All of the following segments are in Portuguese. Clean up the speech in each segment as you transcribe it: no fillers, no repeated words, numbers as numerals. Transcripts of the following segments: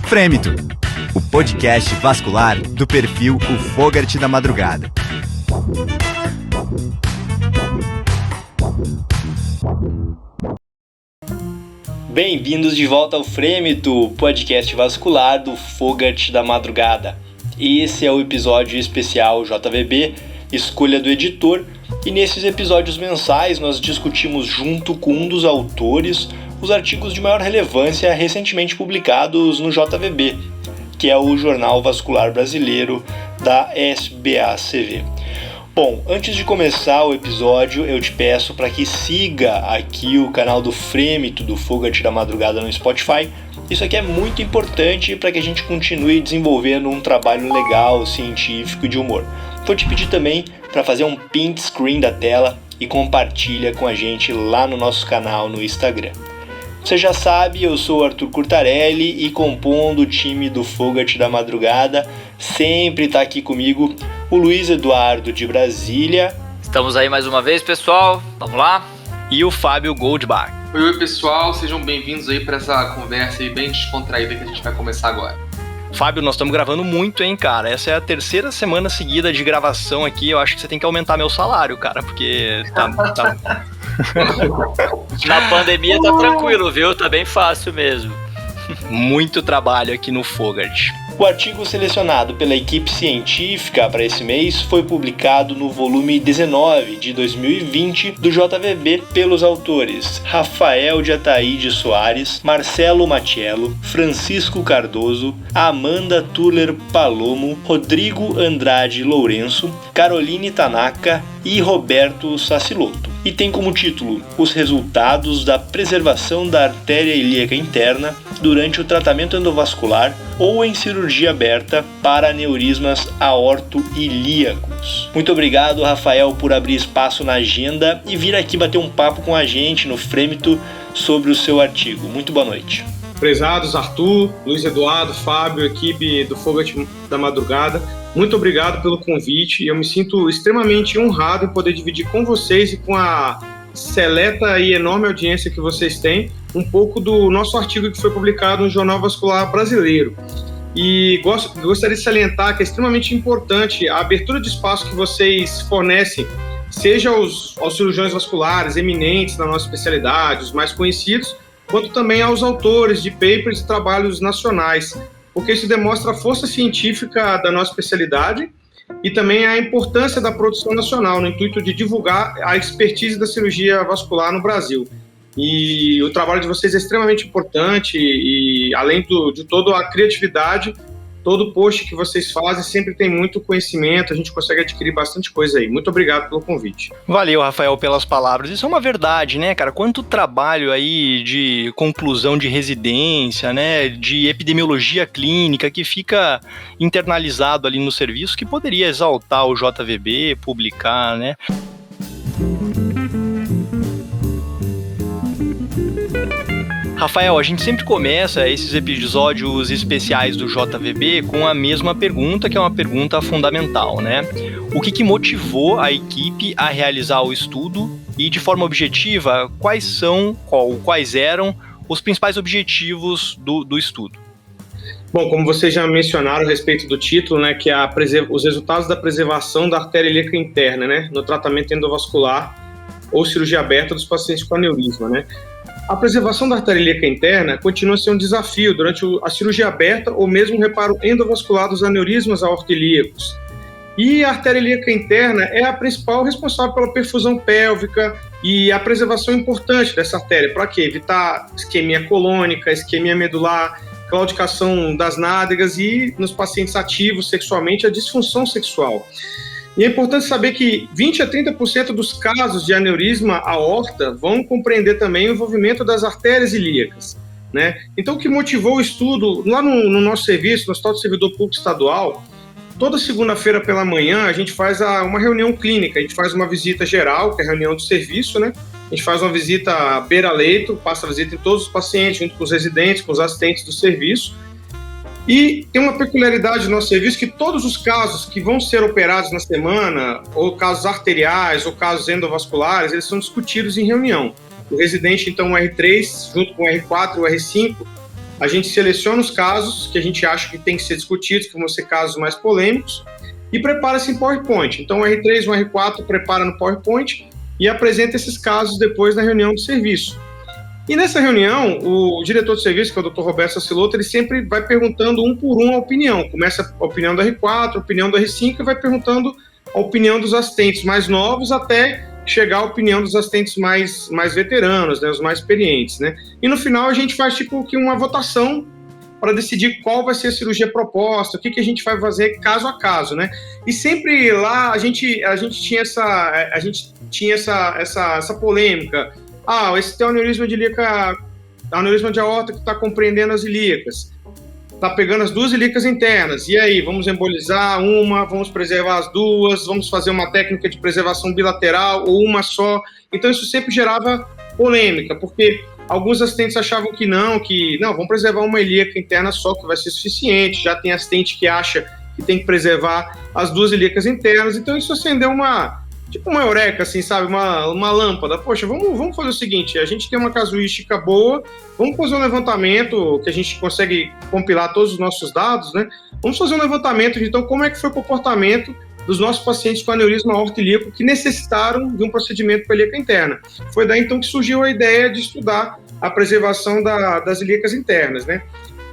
Frêmito, o podcast vascular do perfil O Fogart da Madrugada. Bem-vindos de volta ao Frêmito, podcast vascular do Fogart da Madrugada. Esse é o episódio especial JVB, escolha do editor, e nesses episódios mensais nós discutimos junto com um dos autores os artigos de maior relevância recentemente publicados no JVB, que é o Jornal Vascular Brasileiro da SBACV. Bom, antes de começar o episódio, eu te peço para que siga aqui o canal do Frêmito, do Fogart da Madrugada no Spotify. Isso aqui é muito importante para que a gente continue desenvolvendo um trabalho legal, científico e de humor. Vou te pedir também para fazer um print screen da tela e compartilha com a gente lá no nosso canal no Instagram. Você já sabe, eu sou o Arthur Curtarelli e compondo o time do Fogart da Madrugada, sempre está aqui comigo o Luiz Eduardo de Brasília. Estamos aí mais uma vez, pessoal. Vamos lá. E o Fábio Goldbach. Oi, pessoal. Sejam bem-vindos aí para essa conversa aí bem descontraída que a gente vai começar agora. Fábio, nós estamos gravando muito, hein, cara? Essa é a terceira semana seguida de gravação aqui. Eu acho que você tem que aumentar meu salário, cara, porque tá... Na pandemia tá tranquilo, viu? Tá bem fácil mesmo. Muito trabalho aqui no Fogart. O artigo selecionado pela equipe científica para esse mês foi publicado no volume 19 de 2020 do JVB pelos autores Rafael de Ataíde Soares, Marcelo Matiello, Francisco Cardoso, Amanda Tuller Palomo, Rodrigo Andrade Lourenço, Caroline Tanaka e Roberto Sacilotto. E tem como título Os resultados da preservação da artéria ilíaca interna durante o tratamento endovascular ou em cirurgia aberta para aneurismas aorto-ilíacos. Muito obrigado, Rafael, por abrir espaço na agenda e vir aqui bater um papo com a gente no Frêmito sobre o seu artigo. Muito boa noite. Prezados Arthur, Luiz Eduardo, Fábio, equipe do Fogart da Madrugada, muito obrigado pelo convite. Eu me sinto extremamente honrado em poder dividir com vocês e com a seleta e enorme audiência que vocês têm um pouco do nosso artigo que foi publicado no Jornal Vascular Brasileiro. E gostaria de salientar que é extremamente importante a abertura de espaço que vocês fornecem, seja aos cirurgiões vasculares eminentes na nossa especialidade, os mais conhecidos, quanto também aos autores de papers e trabalhos nacionais, porque isso demonstra a força científica da nossa especialidade e também a importância da produção nacional, no intuito de divulgar a expertise da cirurgia vascular no Brasil. E o trabalho de vocês é extremamente importante e além de toda a criatividade, todo post que vocês fazem sempre tem muito conhecimento, a gente consegue adquirir bastante coisa aí. Muito obrigado pelo convite. Valeu, Rafael, pelas palavras. Isso é uma verdade, né, cara? Quanto trabalho aí de conclusão de residência, né, de epidemiologia clínica que fica internalizado ali no serviço que poderia exaltar o JVB, publicar, né? Rafael, a gente sempre começa esses episódios especiais do JVB com a mesma pergunta, que é uma pergunta fundamental, né? O que motivou a equipe a realizar o estudo e, de forma objetiva, quais eram os principais objetivos do estudo? Bom, como vocês já mencionaram a respeito do título, né, que é os resultados da preservação da artéria ilíaca interna, né, no tratamento endovascular ou cirurgia aberta dos pacientes com aneurisma, né? A preservação da artéria ilíaca interna continua a ser um desafio durante a cirurgia aberta ou mesmo o reparo endovascular dos aneurismas aortoilíacos. E a artéria ilíaca interna é a principal responsável pela perfusão pélvica e a preservação importante dessa artéria. Para quê? Evitar isquemia colônica, isquemia medular, claudicação das nádegas e, nos pacientes ativos sexualmente, a disfunção sexual. E é importante saber que 20 a 30% dos casos de aneurisma aorta vão compreender também o envolvimento das artérias ilíacas, né? Então, o que motivou o estudo, lá no nosso serviço, no Hospital do Servidor Público Estadual, toda segunda-feira pela manhã a gente faz uma reunião clínica, a gente faz uma visita geral, que é a reunião do serviço, né? A gente faz uma visita beira-leito, passa a visita em todos os pacientes, junto com os residentes, com os assistentes do serviço. E tem uma peculiaridade no nosso serviço que todos os casos que vão ser operados na semana, ou casos arteriais, ou casos endovasculares, eles são discutidos em reunião. O residente, então, o R3, junto com o R4 e o R5, a gente seleciona os casos que a gente acha que tem que ser discutidos, que vão ser casos mais polêmicos, e prepara-se em PowerPoint. Então, o R3 e o R4 prepara no PowerPoint e apresenta esses casos depois na reunião do serviço. E nessa reunião, o diretor de serviço, que é o Dr. Roberto Saciloto, ele sempre vai perguntando um por um a opinião. Começa a opinião do R4, a opinião do R5, e vai perguntando a opinião dos assistentes mais novos até chegar à opinião dos assistentes mais veteranos, né, os mais experientes, né? E no final a gente faz tipo que uma votação para decidir qual vai ser a cirurgia proposta, o que a gente vai fazer caso a caso, né? E sempre lá a gente tinha essa polêmica. Esse tem aneurisma de ilíaca, aneurisma de aorta que está compreendendo as ilíacas. Está pegando as duas ilíacas internas. E aí, vamos embolizar uma, vamos preservar as duas, vamos fazer uma técnica de preservação bilateral ou uma só. Então isso sempre gerava polêmica, porque alguns assistentes achavam que não, vamos preservar uma ilíaca interna só, que vai ser suficiente. Já tem assistente que acha que tem que preservar as duas ilíacas internas. Então isso acendeu uma eureka, assim, sabe? Uma lâmpada. Poxa, vamos fazer o seguinte, a gente tem uma casuística boa, vamos fazer um levantamento que a gente consegue compilar todos os nossos dados, né? Vamos fazer um levantamento de, então, como é que foi o comportamento dos nossos pacientes com aneurisma aorto-ilíaco que necessitaram de um procedimento para ilíaca interna. Foi daí, então, que surgiu a ideia de estudar a preservação das ilíacas internas, né?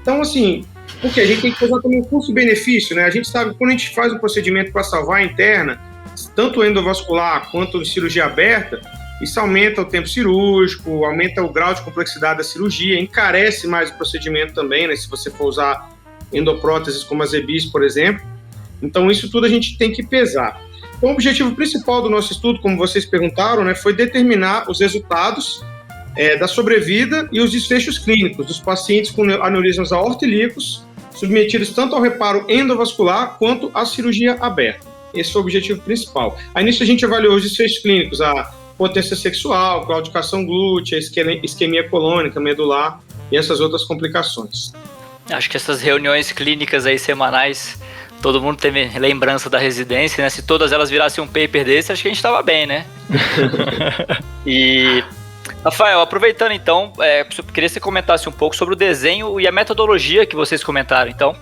Então, assim, porque a gente tem que fazer também um custo-benefício, né? A gente sabe que quando a gente faz um procedimento para salvar a interna, tanto endovascular quanto cirurgia aberta, isso aumenta o tempo cirúrgico, aumenta o grau de complexidade da cirurgia, encarece mais o procedimento também, né, se você for usar endopróteses como as EBIs, por exemplo. Então, isso tudo a gente tem que pesar. Então, o objetivo principal do nosso estudo, como vocês perguntaram, né, foi determinar os resultados da sobrevida e os desfechos clínicos dos pacientes com aneurismas aorto-ilíacos submetidos tanto ao reparo endovascular quanto à cirurgia aberta. Esse foi o objetivo principal. Aí nisso a gente avaliou os desfechos clínicos, a potência sexual, claudicação glútea, isquemia colônica, medular e essas outras complicações. Acho que essas reuniões clínicas aí semanais, todo mundo tem lembrança da residência, né? Se todas elas virassem um paper desse, acho que a gente estava bem, né? E, Rafael, aproveitando então, eu queria que você comentasse um pouco sobre o desenho e a metodologia que vocês comentaram, então.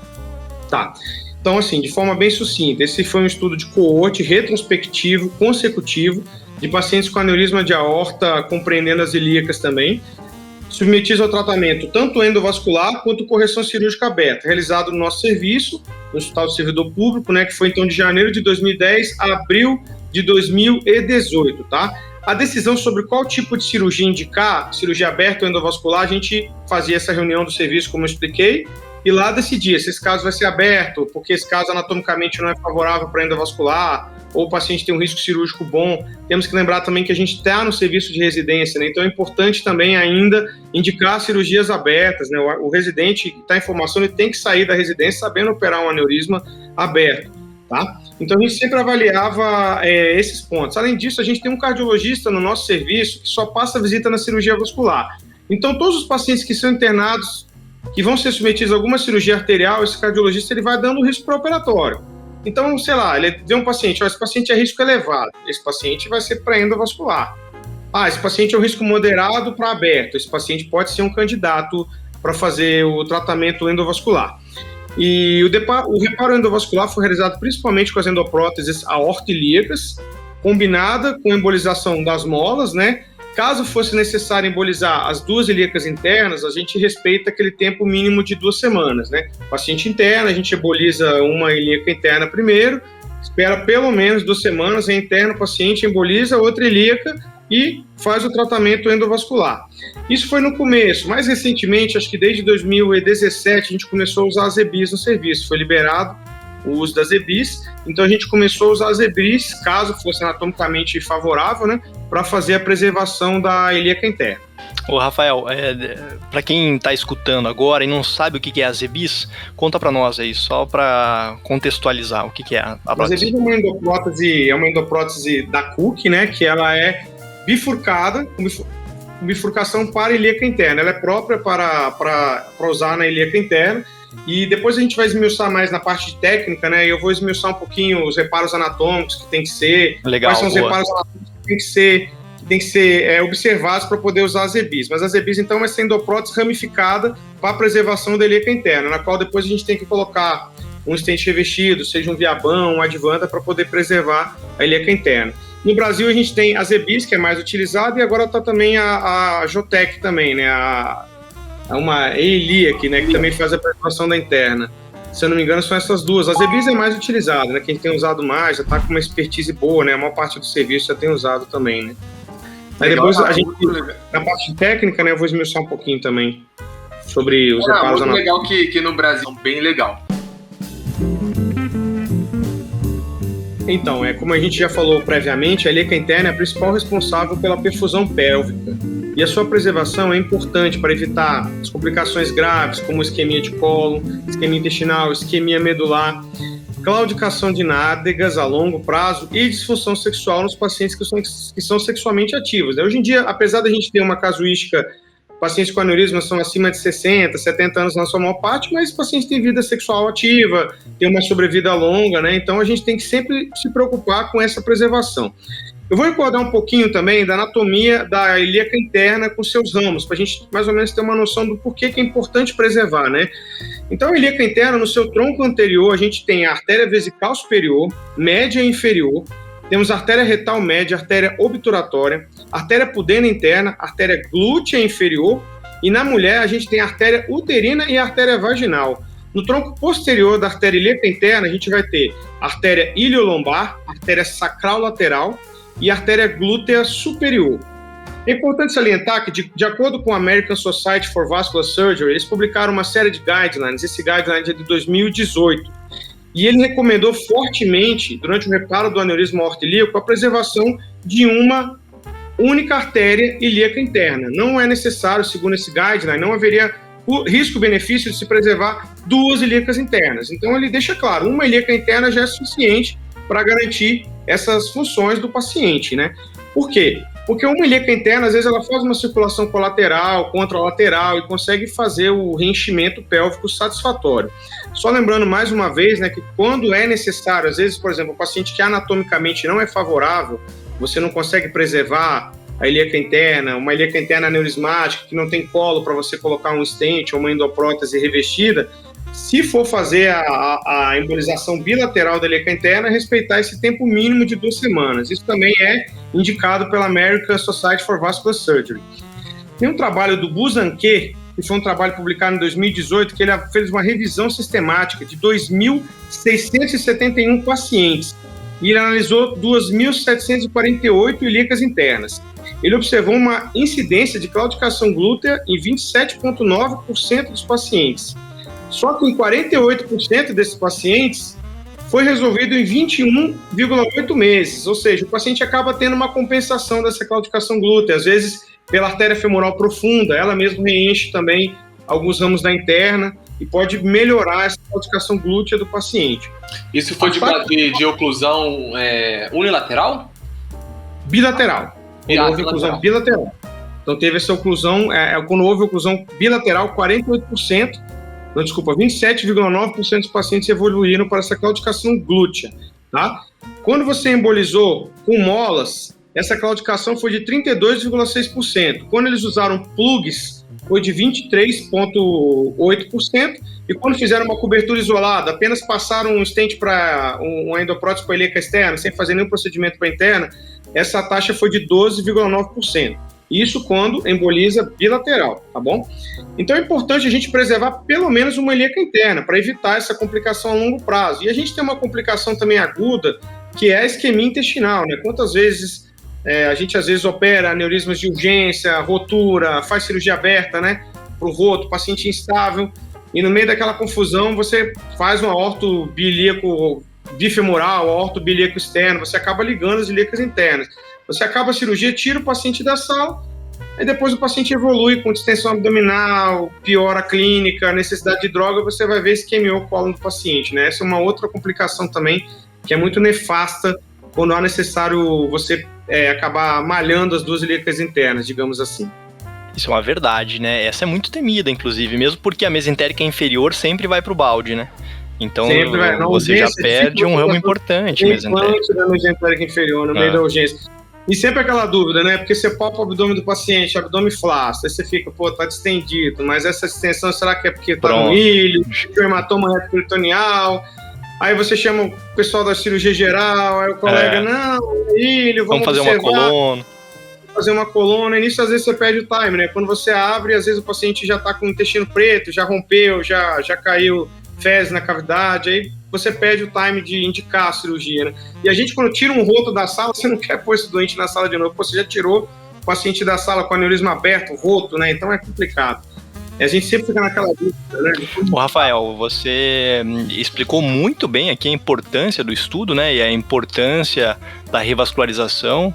Tá. Então, assim, de forma bem sucinta, esse foi um estudo de coorte retrospectivo, consecutivo, de pacientes com aneurisma de aorta, compreendendo as ilíacas também, submetidos ao tratamento tanto endovascular quanto correção cirúrgica aberta, realizado no nosso serviço, no Hospital do Servidor Público, né, que foi então de janeiro de 2010 a abril de 2018, tá? A decisão sobre qual tipo de cirurgia indicar, cirurgia aberta ou endovascular, a gente fazia essa reunião do serviço, como eu expliquei, e lá decidia se esse caso vai ser aberto, porque esse caso anatomicamente não é favorável para endovascular, ou o paciente tem um risco cirúrgico bom. Temos que lembrar também que a gente está no serviço de residência, né? Então é importante também ainda indicar cirurgias abertas, né? O residente que está em formação, ele tem que sair da residência sabendo operar um aneurisma aberto, tá? Então a gente sempre avaliava esses pontos. Além disso, a gente tem um cardiologista no nosso serviço que só passa visita na cirurgia vascular. Então todos os pacientes que são internados, que vão ser submetidos a alguma cirurgia arterial, esse cardiologista ele vai dando risco pré-operatório. Então, sei lá, ele vê um paciente, esse paciente é risco elevado, esse paciente vai ser para endovascular. Esse paciente é um risco moderado para aberto, esse paciente pode ser um candidato para fazer o tratamento endovascular. E o reparo endovascular foi realizado principalmente com as endopróteses aorto-ilíacas, combinada com embolização das molas, né? Caso fosse necessário embolizar as duas ilíacas internas, a gente respeita aquele tempo mínimo de 2 semanas, né? Paciente interno, a gente emboliza uma ilíaca interna primeiro, espera pelo menos 2 semanas, é interno, o paciente emboliza outra ilíaca e faz o tratamento endovascular. Isso foi no começo. Mais recentemente, acho que desde 2017, a gente começou a usar as EBIs no serviço. Foi liberado o uso das EBIs, então a gente começou a usar as EBIs, caso fosse anatomicamente favorável, né, para fazer a preservação da ilíaca interna. Ô Rafael, para quem está escutando agora e não sabe o que é as EBIs, conta para nós aí, só para contextualizar o que é a prótese. As EBIs é uma endoprótese da Cook, né, que ela é bifurcada, com bifurcação para a ilíaca interna. Ela é própria para usar na ilíaca interna. E depois a gente vai esmiuçar mais na parte técnica, né? Eu vou esmiuçar um pouquinho os reparos anatômicos que tem que ser, legal, quais são os reparos anatômicos que tem que ser observados para poder usar as EBIs. Mas as EBIs, então, é essa endoprótese ramificada para a preservação da ilíaca interna, na qual depois a gente tem que colocar um stent revestido, seja um viabão, um advanta, para poder preservar a ilíaca interna. No Brasil, a gente tem as EBIs, que é mais utilizada, e agora está também a Jotec também, né? Uma EILIAC, né? Que também faz a preservação da interna. Se eu não me engano, são essas duas. As EBIs é mais utilizada, né? Quem tem usado mais, já está com uma expertise boa, né? A maior parte do serviço já tem usado também, né? Aí depois a gente, na parte técnica, né, eu vou esmiuçar um pouquinho também sobre os reparos. Muito legal que no Brasil é bem legal. Então, como a gente já falou previamente, a ilíaca interna é a principal responsável pela perfusão pélvica. E a sua preservação é importante para evitar as complicações graves, como isquemia de cólon, isquemia intestinal, isquemia medular, claudicação de nádegas a longo prazo e disfunção sexual nos pacientes que são sexualmente ativos. Hoje em dia, apesar da gente ter uma casuística, pacientes com aneurisma são acima de 60, 70 anos na sua maior parte, mas pacientes têm vida sexual ativa, têm uma sobrevida longa, né? Então a gente tem que sempre se preocupar com essa preservação. Eu vou recordar um pouquinho também da anatomia da ilíaca interna com seus ramos, para a gente mais ou menos ter uma noção do porquê que é importante preservar, né? Então, a ilíaca interna, no seu tronco anterior, a gente tem a artéria vesical superior, média e inferior, temos a artéria retal média, artéria obturatória, artéria pudenda interna, artéria glútea inferior, e na mulher a gente tem a artéria uterina e a artéria vaginal. No tronco posterior da artéria ilíaca interna, a gente vai ter a artéria iliolombar, artéria sacral lateral e a artéria glútea superior. É importante salientar que, de acordo com a American Society for Vascular Surgery, eles publicaram uma série de guidelines, esse guideline é de 2018, e ele recomendou fortemente, durante o reparo do aneurisma aorto-ilíaco, a preservação de uma única artéria ilíaca interna. Não é necessário, segundo esse guideline, não haveria o risco-benefício de se preservar duas ilíacas internas. Então ele deixa claro, uma ilíaca interna já é suficiente para garantir essas funções do paciente, né? Por quê? Porque uma ilíaca interna, às vezes, ela faz uma circulação colateral, contralateral e consegue fazer o reenchimento pélvico satisfatório. Só lembrando mais uma vez, né, que quando é necessário, às vezes, por exemplo, um paciente que anatomicamente não é favorável, você não consegue preservar a ilíaca interna, uma ilíaca interna aneurismática que não tem colo para você colocar um stent ou uma endoprótese revestida, se for fazer a embolização bilateral da ilíaca interna, respeitar esse tempo mínimo de 2 semanas. Isso também é indicado pela American Society for Vascular Surgery. Tem um trabalho do Buzanque, que foi um trabalho publicado em 2018, que ele fez uma revisão sistemática de 2.671 pacientes. E ele analisou 2.748 ilíacas internas. Ele observou uma incidência de claudicação glútea em 27,9% dos pacientes. Só que em 48% desses pacientes foi resolvido em 21,8 meses, ou seja, o paciente acaba tendo uma compensação dessa claudicação glútea, às vezes pela artéria femoral profunda, ela mesma reenche também alguns ramos da interna e pode melhorar essa claudicação glútea do paciente. Isso foi de oclusão unilateral? Bilateral. Quando houve oclusão bilateral. Então teve essa oclusão, quando houve oclusão bilateral, 27,9% dos pacientes evoluíram para essa claudicação glútea, tá? Quando você embolizou com molas, essa claudicação foi de 32,6%. Quando eles usaram plugs, foi de 23,8%. E quando fizeram uma cobertura isolada, apenas passaram um stent para uma endoprótese para a ilíaca externa, sem fazer nenhum procedimento para a interna, essa taxa foi de 12,9%. Isso quando emboliza bilateral, tá bom? Então é importante a gente preservar pelo menos uma ilíaca interna para evitar essa complicação a longo prazo. E a gente tem uma complicação também aguda, que é a isquemia intestinal, né? Quantas vezes a gente às vezes opera aneurismas de urgência, rotura, faz cirurgia aberta, né? Para o roto, paciente instável, e no meio daquela confusão você faz um aorto bilíaco bifemoral, aorto bilíaco externo, você acaba ligando as ilíacas internas. Você acaba a cirurgia, tira o paciente da sala, e depois o paciente evolui com distensão abdominal, piora a clínica, necessidade de droga, você vai ver isquemia o colo do paciente, né? Essa é uma outra complicação também, que é muito nefasta quando é necessário você acabar malhando as duas ilíacas internas, digamos assim. Isso é uma verdade, né? Essa é muito temida, inclusive, mesmo porque a mesentérica inferior sempre vai pro balde, né? Então você já perde um ramo importante. Implante da mesentérica inferior no meio da urgência. E sempre aquela dúvida, né? Porque você palpa o abdômen do paciente, abdômen flácido, aí você fica, tá distendido, mas essa distensão, será que é porque tá no ilho, hematoma retroperitoneal? Aí você chama o pessoal da cirurgia geral, aí o colega, não, ilho, vamos fazer uma coluna. Fazer uma coluna, e nisso às vezes você perde o time, né? Quando você abre, às vezes o paciente já tá com o intestino preto, já rompeu, já caiu fezes na cavidade, aí você perde o time de indicar a cirurgia, né? E a gente, quando tira um roto da sala, você não quer pôr esse doente na sala de novo, você já tirou o paciente da sala com aneurisma aberto, roto, né? Então é complicado. E a gente sempre fica naquela dúvida, né? Ô, Rafael, você explicou muito bem aqui a importância do estudo, né? E a importância da revascularização.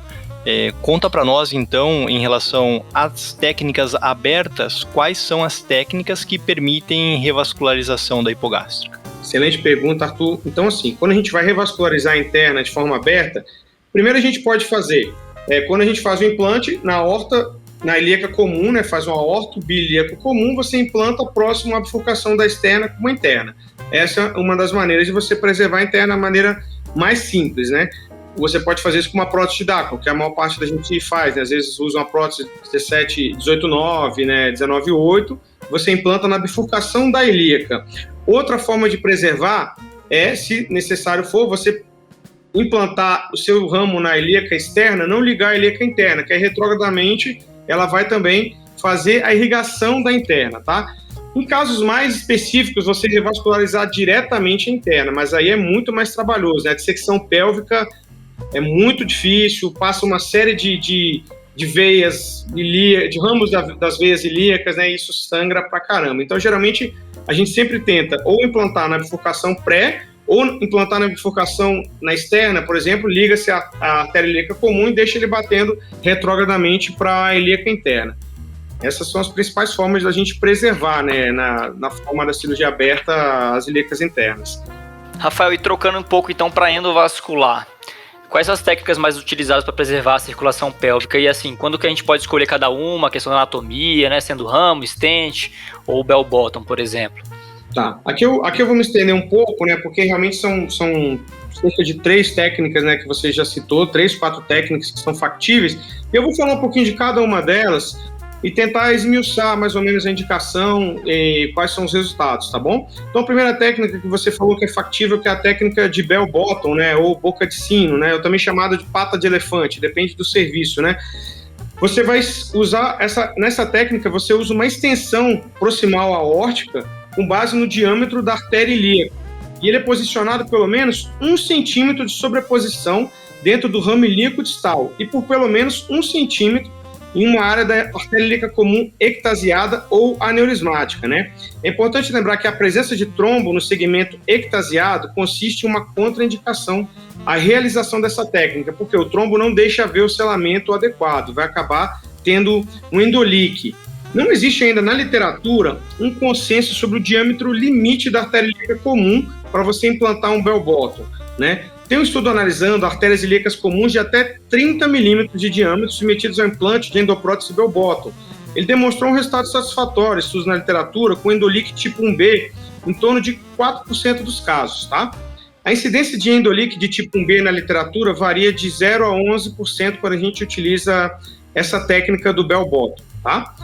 Conta para nós, então, em relação às técnicas abertas, quais são as técnicas que permitem revascularização da hipogástrica? Excelente pergunta, Arthur. Então, assim, quando a gente vai revascularizar a interna de forma aberta, primeiro a gente pode fazer, quando a gente faz o implante na aorta, na ilíaca comum, né, faz um aorto bilíaco comum, você implanta próximo à bifurcação da externa como a interna. Essa é uma das maneiras de você preservar a interna de maneira mais simples, né? Você pode fazer isso com uma prótese de Dacron, que a maior parte da gente faz, né? Às vezes usa uma prótese 18,9, né? 19,8, você implanta na bifurcação da ilíaca. Outra forma de preservar é, se necessário for, você implantar o seu ramo na ilíaca externa, não ligar a ilíaca interna, que aí retrogradamente ela vai também fazer a irrigação da interna, tá? Em casos mais específicos, você revascularizar diretamente a interna, mas aí é muito mais trabalhoso, né? A dissecção pélvica é muito difícil, passa uma série de veias, de ramos das veias ilíacas, né? E isso sangra pra caramba. Então, geralmente, a gente sempre tenta ou implantar na bifurcação pré, ou implantar na bifurcação na externa, por exemplo, liga-se a artéria ilíaca comum e deixa ele batendo retrogradamente para a ilíaca interna. Essas são as principais formas da gente preservar, né, na forma da cirurgia aberta, as ilíacas internas. Rafael, e trocando um pouco então para endovascular, quais são as técnicas mais utilizadas para preservar a circulação pélvica? E assim, quando que a gente pode escolher cada uma, a questão da anatomia, né, sendo ramo, stent ou bell bottom, por exemplo? Tá, aqui eu vou me estender um pouco, né, porque realmente são cerca de 3 técnicas, né, que você já citou, 3, 4 técnicas que são factíveis, e eu vou falar um pouquinho de cada uma delas e tentar esmiuçar mais ou menos a indicação e quais são os resultados, tá bom? Então, a primeira técnica que você falou que é factível, que é a técnica de bell bottom, né, ou boca de sino, né, ou também chamada de pata de elefante, depende do serviço, né? Você vai usar, nessa técnica, você usa uma extensão proximal aórtica com base no diâmetro da artéria ilíaca. E ele é posicionado pelo menos 1 centímetro de sobreposição dentro do ramo ilíaco distal e por pelo menos 1 centímetro em uma área da artéria ilíaca comum ectasiada ou aneurismática, né? É importante lembrar que a presença de trombo no segmento ectasiado consiste em uma contraindicação à realização dessa técnica, porque o trombo não deixa ver o selamento adequado, vai acabar tendo um endolique. Não existe ainda na literatura um consenso sobre o diâmetro limite da artéria ilíaca comum para você implantar um bell bottom, né? Tem um estudo analisando artérias ilíacas comuns de até 30 milímetros de diâmetro submetidos ao implante de endoprótese bell bottom. Ele demonstrou um resultado satisfatório, estudos na literatura, com endolique tipo 1B em torno de 4% dos casos, tá? A incidência de endolique de tipo 1B na literatura varia de 0 a 11% quando a gente utiliza essa técnica do bell bottom, tá?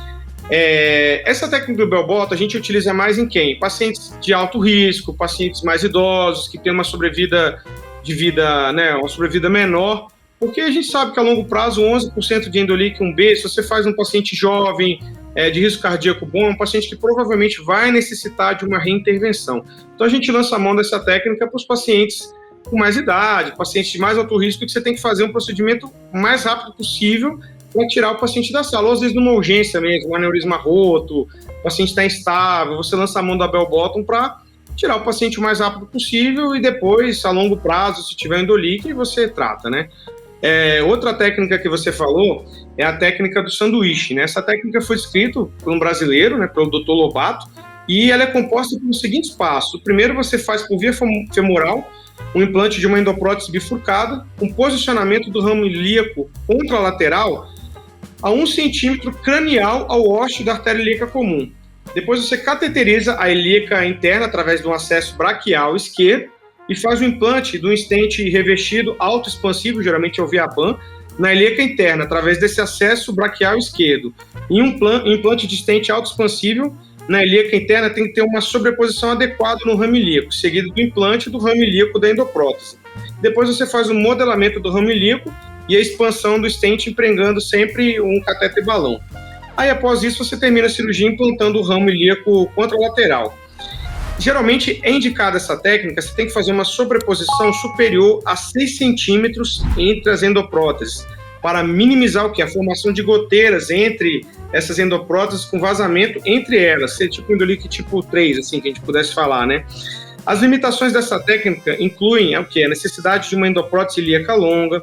Essa técnica do bell bottom a gente utiliza mais em quem? Pacientes de alto risco, pacientes mais idosos, que têm uma sobrevida né, uma sobrevida menor, porque a gente sabe que a longo prazo 11% de endolique 1B, se você faz um paciente jovem, de risco cardíaco bom, é um paciente que provavelmente vai necessitar de uma reintervenção. Então a gente lança a mão dessa técnica para os pacientes com mais idade, pacientes de mais alto risco, que você tem que fazer um procedimento o mais rápido possível para tirar o paciente da sala, ou às vezes numa urgência mesmo, um aneurisma roto, o paciente está instável, você lança a mão da bell bottom para tirar o paciente o mais rápido possível e depois, a longo prazo, se tiver endolique, você trata, né? Outra técnica que você falou é a técnica do sanduíche, né? Essa técnica foi escrita por um brasileiro, né, pelo Dr. Lobato, e ela é composta pelos seguintes passos. O primeiro, você faz por via femoral um implante de uma endoprótese bifurcada, com posicionamento do ramo ilíaco contralateral a 1 centímetro cranial ao ósseo da artéria ilíaca comum. Depois você cateteriza a ilíaca interna através de um acesso braquial esquerdo e faz o implante de um stent revestido autoexpansivo, geralmente é o Viaban, na ilíaca interna, através desse acesso braquial esquerdo. E um implante de stent autoexpansível na ilíaca interna tem que ter uma sobreposição adequada no ramo ilíaco, seguido do implante do ramo ilíaco da endoprótese. Depois você faz o modelamento do ramo ilíaco e a expansão do stent empregando sempre um catéter balão. Aí, após isso, você termina a cirurgia implantando o ramo ilíaco contralateral. Geralmente, é indicada essa técnica, você tem que fazer uma sobreposição superior a 6 centímetros entre as endopróteses, para minimizar a formação de goteiras entre essas endopróteses com vazamento entre elas, ser tipo endolíquido tipo 3, assim, que a gente pudesse falar, né? As limitações dessa técnica incluem a necessidade de uma endoprótese ilíaca longa,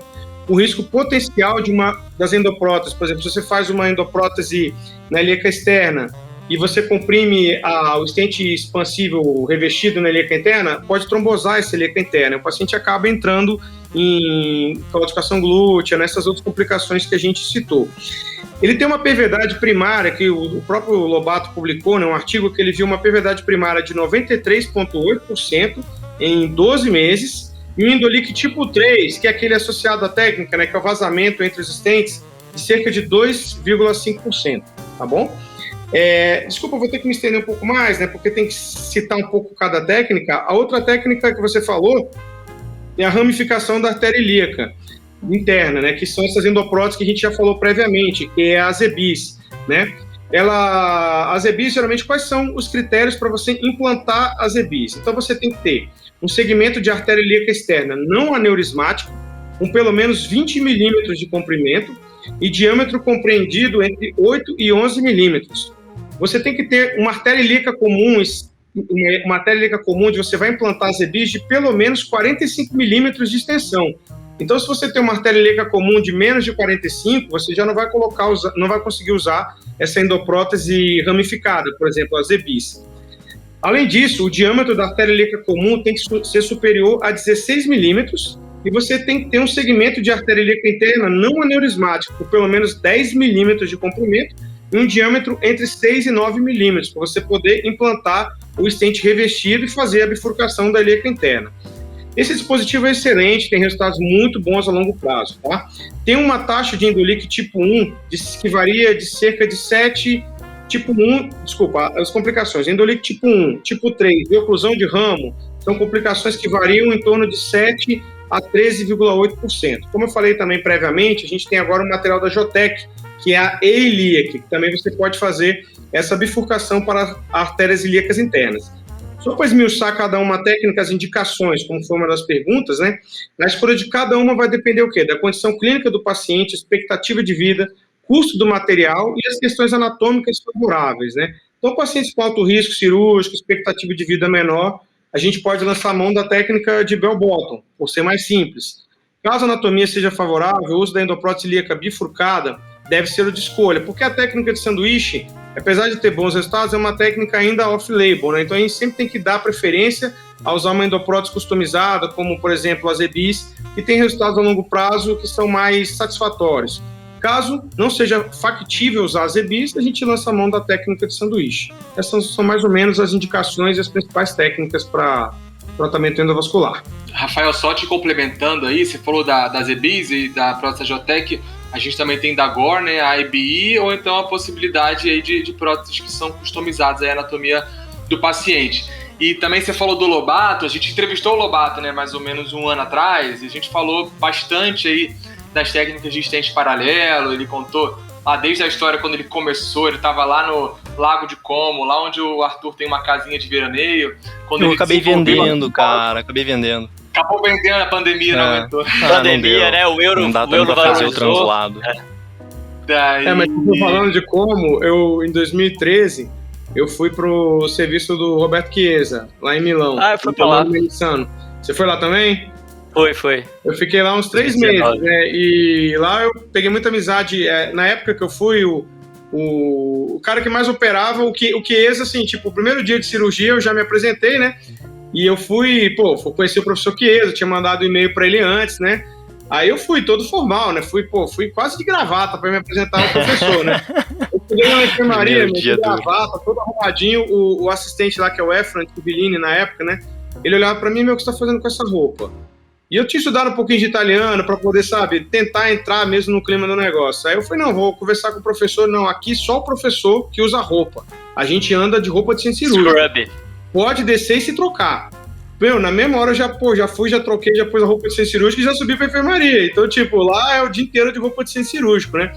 o risco potencial de das endopróteses. Por exemplo, se você faz uma endoprótese na ilíaca externa e você comprime o stent expansível revestido na ilíaca interna, pode trombosar essa ilíaca interna. O paciente acaba entrando em claudicação glútea, nessas outras complicações que a gente citou. Ele tem uma pervierdade primária, que o próprio Lobato publicou, né, um artigo que ele viu uma pervierdade primária de 93,8% em 12 meses, e o endolíquido tipo 3, que é aquele associado à técnica, né, que é o vazamento entre os stents, de cerca de 2,5%, tá bom? Desculpa, eu vou ter que me estender um pouco mais, né, porque tem que citar um pouco cada técnica. A outra técnica que você falou é a ramificação da artéria ilíaca interna, né, que são essas endopróteses que a gente já falou previamente, que é a ZEBIS, né? A ZEBIS, geralmente, quais são os critérios para você implantar a ZEBIS? Então, você tem que ter um segmento de artéria ilíaca externa não aneurismático, com pelo menos 20 milímetros de comprimento e diâmetro compreendido entre 8 e 11 milímetros. Você tem que ter uma artéria ilíaca comum, onde você vai implantar a ZEBIS de pelo menos 45 milímetros de extensão. Então, se você tem uma artéria ilíaca comum de menos de 45, você já não vai conseguir usar essa endoprótese ramificada, por exemplo, a ZEBIS. Além disso, o diâmetro da artéria ilíaca comum tem que ser superior a 16 milímetros e você tem que ter um segmento de artéria ilíaca interna não aneurismático, com pelo menos 10 milímetros de comprimento e um diâmetro entre 6 e 9 milímetros, para você poder implantar o stent revestido e fazer a bifurcação da ilíaca interna. Esse dispositivo é excelente, tem resultados muito bons a longo prazo, tá? Tem uma taxa de endolíquido tipo 1 que varia de cerca de 7... as complicações, endolíquido tipo 1, tipo 3 e oclusão de ramo, são complicações que variam em torno de 7 a 13,8%. Como eu falei também previamente, a gente tem agora um material da Jotec, que é a e-ilíac, que também você pode fazer essa bifurcação para artérias ilíacas internas. Só para esmiuçar cada uma técnica, as indicações, como foi uma das perguntas, né? A escolha de cada uma vai depender o quê? Da condição clínica do paciente, expectativa de vida, custo do material e as questões anatômicas favoráveis, né? Então, pacientes com alto risco cirúrgico, expectativa de vida menor, a gente pode lançar a mão da técnica de bell-bottom, por ser mais simples. Caso a anatomia seja favorável, o uso da endoprótese ilíaca bifurcada deve ser o de escolha, porque a técnica de sanduíche, apesar de ter bons resultados, é uma técnica ainda off-label, né? Então, a gente sempre tem que dar preferência a usar uma endoprótese customizada, como, por exemplo, a ZEBIS, que tem resultados a longo prazo que são mais satisfatórios. Caso não seja factível usar a ZEBIS, a gente lança a mão da técnica de sanduíche. Essas são mais ou menos as indicações e as principais técnicas para tratamento endovascular. Rafael, só te complementando aí, você falou da ZEBIS e da prótese Jotec, a gente também tem da Gore, né, a IBI, ou então a possibilidade aí de próteses que são customizadas aí, a anatomia do paciente. E também você falou do Lobato, a gente entrevistou o Lobato, né, mais ou menos um ano atrás, e a gente falou bastante aí das técnicas de stent paralelo. Ele contou lá desde a história quando ele começou, ele estava lá no Lago de Como, lá onde o Arthur tem uma casinha de veraneio. Eu acabei vendendo. Acabou vendendo, a pandemia não aguentou. Pandemia, né? O euro não dá tanto pra fazer o translado. Mas eu tô falando de Como, em 2013, eu fui pro serviço do Roberto Chiesa, lá em Milão. Ah, eu fui pra lá. Você foi lá também? Foi. Eu fiquei lá uns 3 meses, né? E lá eu peguei muita amizade. Na época que eu fui, o cara que mais operava, o Chiesa, assim, tipo, o primeiro dia de cirurgia eu já me apresentei, né? E eu fui conhecer o professor Chiesa, tinha mandado um e-mail pra ele antes, né? Aí eu fui todo formal, né? Fui quase de gravata pra me apresentar ao professor, né? Eu cheguei na enfermaria, de gravata, todo arrumadinho. O assistente lá, que é o Efraim Tubillini, na época, né? Ele olhava pra mim, o que você tá fazendo com essa roupa? E eu tinha estudado um pouquinho de italiano para poder, sabe, tentar entrar mesmo no clima do negócio. Aí eu falei, não, vou conversar com o professor. Não, aqui só o professor que usa roupa. A gente anda de roupa de centro cirúrgico. Scrub. Pode descer e se trocar. Meu, na mesma hora eu já troquei, já pus a roupa de centro cirúrgico e já subi pra enfermaria. Então, tipo, lá é o dia inteiro de roupa de centro cirúrgico, né?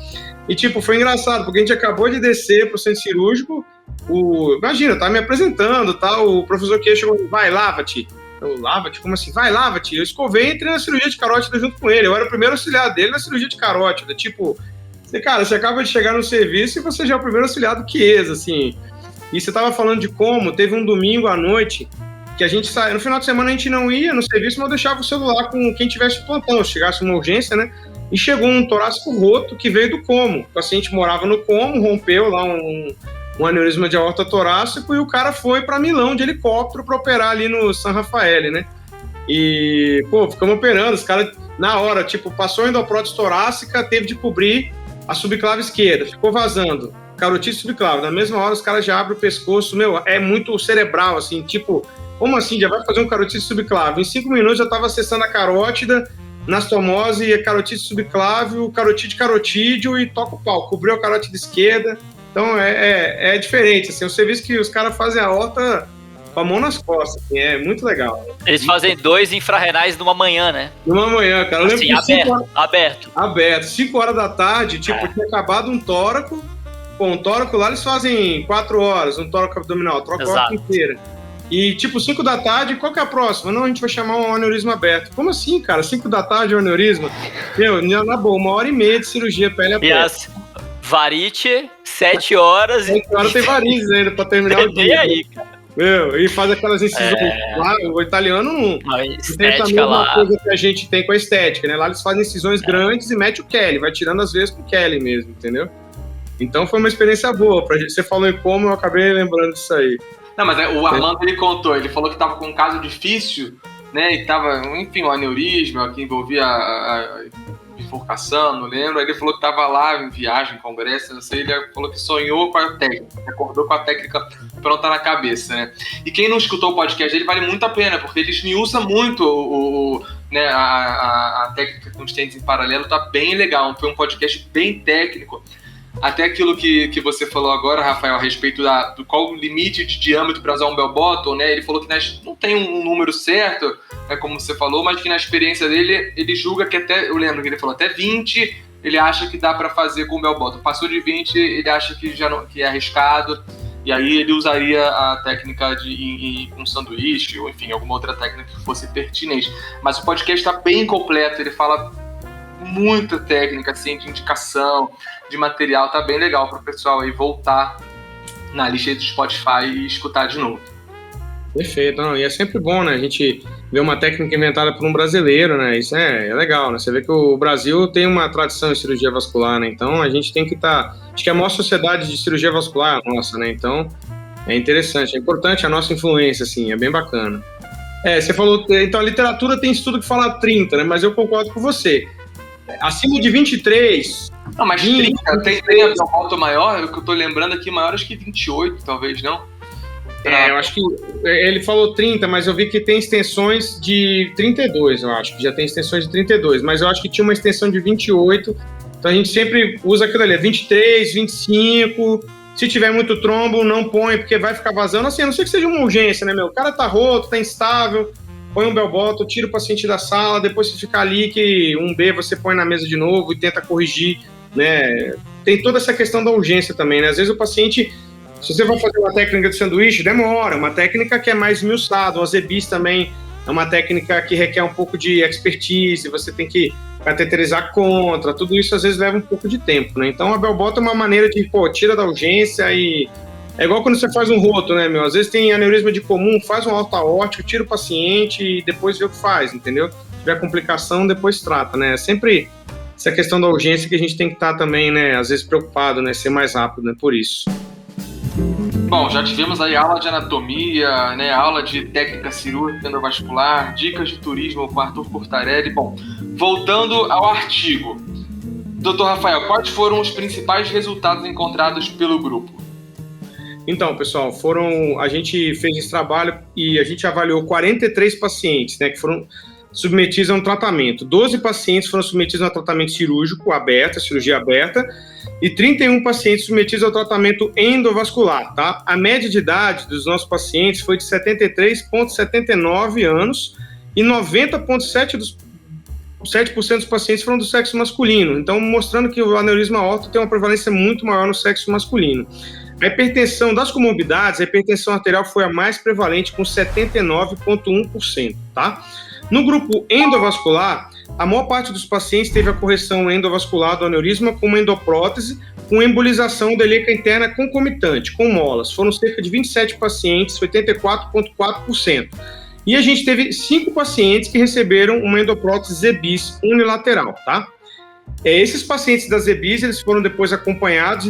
E, tipo, foi engraçado, porque a gente acabou de descer pro centro cirúrgico, imagina, eu tava me apresentando, tá? O professor que chegou, vai, lava-te. Eu, lava-te? Como assim? Vai, lava-te. Eu escovei e entrei na cirurgia de carótida junto com ele. Eu era o primeiro auxiliar dele na cirurgia de carótida. Tipo, cara, você acaba de chegar no serviço e você já é o primeiro auxiliar do Chiesa, assim. E você tava falando de como, teve um domingo à noite que a gente saiu. No final de semana a gente não ia no serviço, mas eu deixava o celular com quem tivesse plantão. Se chegasse uma urgência, né? E chegou um torácico roto que veio do Como. O paciente morava no Como, rompeu lá um aneurisma de aorta torácico e o cara foi para Milão de helicóptero para operar ali no San Raffaele, né? E, pô, ficamos operando. Os caras, na hora, tipo, passou a endoprótese torácica, teve de cobrir a subclave esquerda, ficou vazando. Carotide subclave. Na mesma hora, os caras já abrem o pescoço. Meu, é muito cerebral, assim, tipo, como assim? Já vai fazer um carotide subclave? Em 5 minutos já estava acessando a carótida, anastomose, carotide subclave, o carotídeo e toca o pau. Cobriu a carótida esquerda. Então é diferente, assim, o serviço que os caras fazem a aorta com a mão nas costas, assim, é muito legal. Eles fazem 2 infrarrenais numa manhã, né? Numa manhã, cara. Eu assim, aberto. 5 horas da tarde, tipo, tinha acabado um tóraco. Pô, um tóraco lá eles fazem 4 horas, um tóraco abdominal, troca a aorta inteira. E, tipo, 5 da tarde, qual que é a próxima? Não, a gente vai chamar um aneurisma aberto. Como assim, cara? 5 da tarde é um aneurisma? Meu, na boa, 1h30 de cirurgia, pele a pele. E as varite, 7 horas. 7 horas tem varizes ainda pra terminar o dia. E aí, cara? Meu, e faz aquelas incisões. Lá, o italiano não tem essa mesma coisa que a gente tem com a estética, né? Lá eles fazem incisões grandes e mete o Kelly, vai tirando às vezes com o Kelly mesmo, entendeu? Então foi uma experiência boa. Pra gente, você falou em como, eu acabei lembrando disso aí. Não, mas o Armando, ele contou, ele falou que tava com um caso difícil, né, e tava, enfim, um aneurisma que envolvia a bifurcação, não lembro, aí ele falou que tava lá em viagem, congresso, não sei, ele falou que sonhou com a técnica, acordou com a técnica pronta na cabeça, né. E quem não escutou o podcast dele vale muito a pena, porque ele esmiuça muito né, a técnica com os tênis em paralelo, tá bem legal, foi um podcast bem técnico. Até aquilo que você falou agora, Rafael, a respeito do qual o limite de diâmetro para usar um bell bottom, né? Ele falou que não tem um número certo, né, como você falou, mas que na experiência dele, ele julga que eu lembro que ele falou, até 20 ele acha que dá para fazer com o bell bottom. Passou de 20, ele acha que já não, que é arriscado, e aí ele usaria a técnica com sanduíche, ou enfim, alguma outra técnica que fosse pertinente. Mas o podcast está bem completo, ele fala muita técnica, assim, de indicação, de material, tá bem legal para o pessoal aí voltar na lista do Spotify e escutar de novo. Perfeito, não, e é sempre bom, né, a gente ver uma técnica inventada por um brasileiro, né, isso é legal, né, você vê que o Brasil tem uma tradição em cirurgia vascular, né, então a gente tem que acho que é a maior sociedade de cirurgia vascular é a nossa, né, então é interessante, é importante a nossa influência, assim, é bem bacana. Você falou, então a literatura tem estudo que fala 30, né, mas eu concordo com você. Acima de 23... Não, mas 20, 30, tem a volta maior, o que eu tô lembrando aqui, maior acho que 28, talvez, não? Eu acho que ele falou 30, mas eu vi que tem extensões de 32, eu acho, que já tem extensões de 32, mas eu acho que tinha uma extensão de 28, então a gente sempre usa aquilo ali, 23, 25, se tiver muito trombo, não põe, porque vai ficar vazando, assim, a não ser que seja uma urgência, né, meu? O cara tá roto, tá instável, põe um bell bottom, tira o paciente da sala, depois se ficar ali, que um B você põe na mesa de novo e tenta corrigir, né? Tem toda essa questão da urgência também, né? Às vezes o paciente, se você vai fazer uma técnica de sanduíche, demora, uma técnica que é mais esmiuçada, o Azebis também é uma técnica que requer um pouco de expertise, você tem que cateterizar contra, tudo isso às vezes leva um pouco de tempo, né? Então a bell bottom é uma maneira de, tira da urgência e... É igual quando você faz um roto, né, meu? Às vezes tem aneurisma de comum, faz um alta aórtico, tira o paciente e depois vê o que faz, entendeu? Se tiver complicação, depois trata, né? É sempre essa questão da urgência que a gente tem que estar também, né, às vezes preocupado, né, ser mais rápido, né, por isso. Bom, já tivemos aí aula de anatomia, né, aula de técnica cirúrgica endovascular, dicas de turismo com Arthur Cortarelli. Bom, voltando ao artigo. Dr. Rafael, quais foram os principais resultados encontrados pelo grupo? Então, pessoal, a gente fez esse trabalho e a gente avaliou 43 pacientes, né, que foram submetidos a um tratamento. 12 pacientes foram submetidos a um tratamento cirúrgico aberto, cirurgia aberta, e 31 pacientes submetidos ao tratamento endovascular, tá? A média de idade dos nossos pacientes foi de 73,79 anos e 90,7% dos pacientes foram do sexo masculino, então mostrando que o aneurisma aórtico tem uma prevalência muito maior no sexo masculino. A hipertensão das comorbidades, a hipertensão arterial foi a mais prevalente, com 79,1%, tá? No grupo endovascular, a maior parte dos pacientes teve a correção endovascular do aneurisma com uma endoprótese, com embolização da ilíaca interna concomitante, com molas. Foram cerca de 27 pacientes, 84,4%. E a gente teve 5 pacientes que receberam uma endoprótese Z-bis unilateral, tá? Esses pacientes da Z-bis, eles foram depois acompanhados,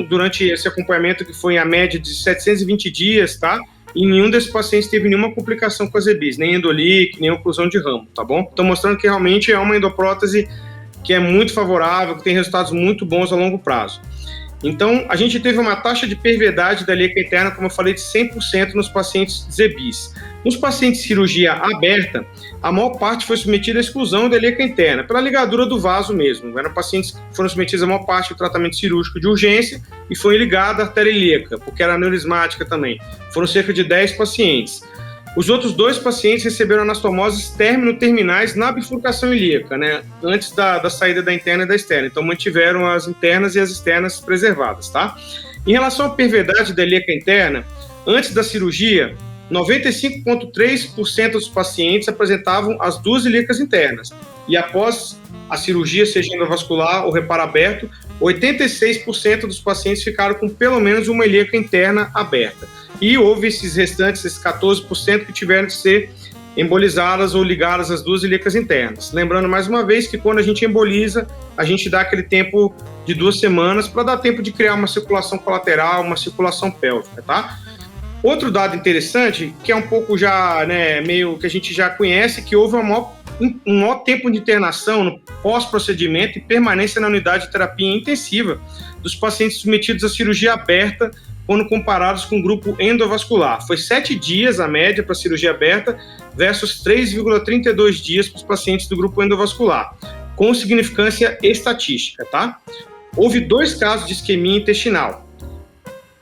durante esse acompanhamento, que foi a média de 720 dias, tá? E nenhum desses pacientes teve nenhuma complicação com a Z-bis, nem endolique, nem oclusão de ramo, tá bom? Então, mostrando que realmente é uma endoprótese que é muito favorável, que tem resultados muito bons a longo prazo. Então, a gente teve uma taxa de perviedade da ilíaca interna, como eu falei, de 100% nos pacientes Z-bis. Nos pacientes de cirurgia aberta, a maior parte foi submetida à exclusão da ilíaca interna, pela ligadura do vaso mesmo. Eram pacientes que foram submetidos a maior parte do tratamento cirúrgico de urgência e foi ligada à artéria ilíaca, porque era aneurismática também. Foram cerca de 10 pacientes. Os outros 2 pacientes receberam anastomoses término-terminais na bifurcação ilíaca, né, antes da saída da interna e da externa. Então, mantiveram as internas e as externas preservadas, tá? Em relação à perviedade da ilíaca interna, antes da cirurgia, 95,3% dos pacientes apresentavam as 2 ilíacas internas. E após a cirurgia, seja endovascular ou reparo aberto, 86% dos pacientes ficaram com pelo menos uma ilíaca interna aberta. E houve esses restantes, esses 14%, que tiveram que ser embolizadas ou ligadas às 2 ilíacas internas. Lembrando mais uma vez que quando a gente emboliza, a gente dá aquele tempo de 2 semanas para dar tempo de criar uma circulação colateral, uma circulação pélvica, tá? Outro dado interessante, que é um pouco já, né, meio que a gente já conhece, que houve um maior tempo de internação no pós-procedimento e permanência na unidade de terapia intensiva dos pacientes submetidos à cirurgia aberta quando comparados com o grupo endovascular. Foi 7 dias a média para a cirurgia aberta versus 3,32 dias para os pacientes do grupo endovascular, com significância estatística, tá? Houve 2 casos de isquemia intestinal,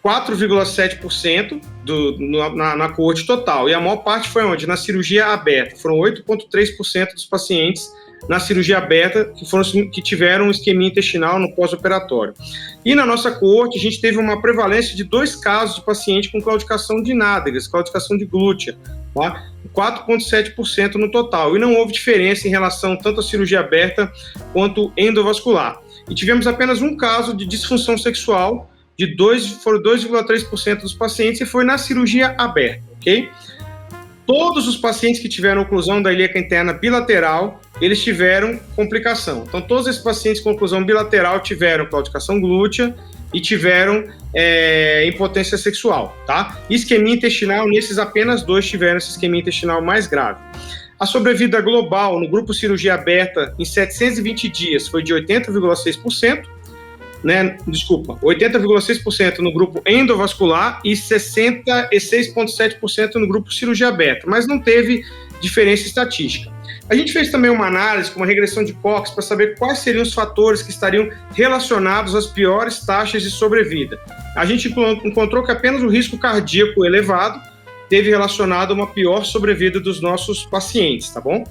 4,7% na coorte total, e a maior parte foi onde? Na cirurgia aberta. Foram 8,3% dos pacientes na cirurgia aberta que tiveram isquemia intestinal no pós-operatório. E na nossa coorte, a gente teve uma prevalência de 2 casos de paciente com claudicação de nádegas, claudicação de glútea, tá? 4,7% no total. E não houve diferença em relação tanto à cirurgia aberta quanto endovascular. E tivemos apenas um caso de disfunção sexual, foram 2,3% dos pacientes, e foi na cirurgia aberta, ok? Todos os pacientes que tiveram oclusão da ilíaca interna bilateral, eles tiveram complicação. Então, todos esses pacientes com oclusão bilateral tiveram claudicação glútea e tiveram impotência sexual, tá? Isquemia intestinal, nesses apenas 2 tiveram essa isquemia intestinal mais grave. A sobrevida global no grupo cirurgia aberta em 720 dias foi de 80,6%, 80,6% no grupo endovascular e 66,7% no grupo cirurgia aberta, mas não teve diferença estatística. A gente fez também uma análise com uma regressão de Cox para saber quais seriam os fatores que estariam relacionados às piores taxas de sobrevida. A gente encontrou que apenas o risco cardíaco elevado teve relacionado a uma pior sobrevida dos nossos pacientes, tá bom?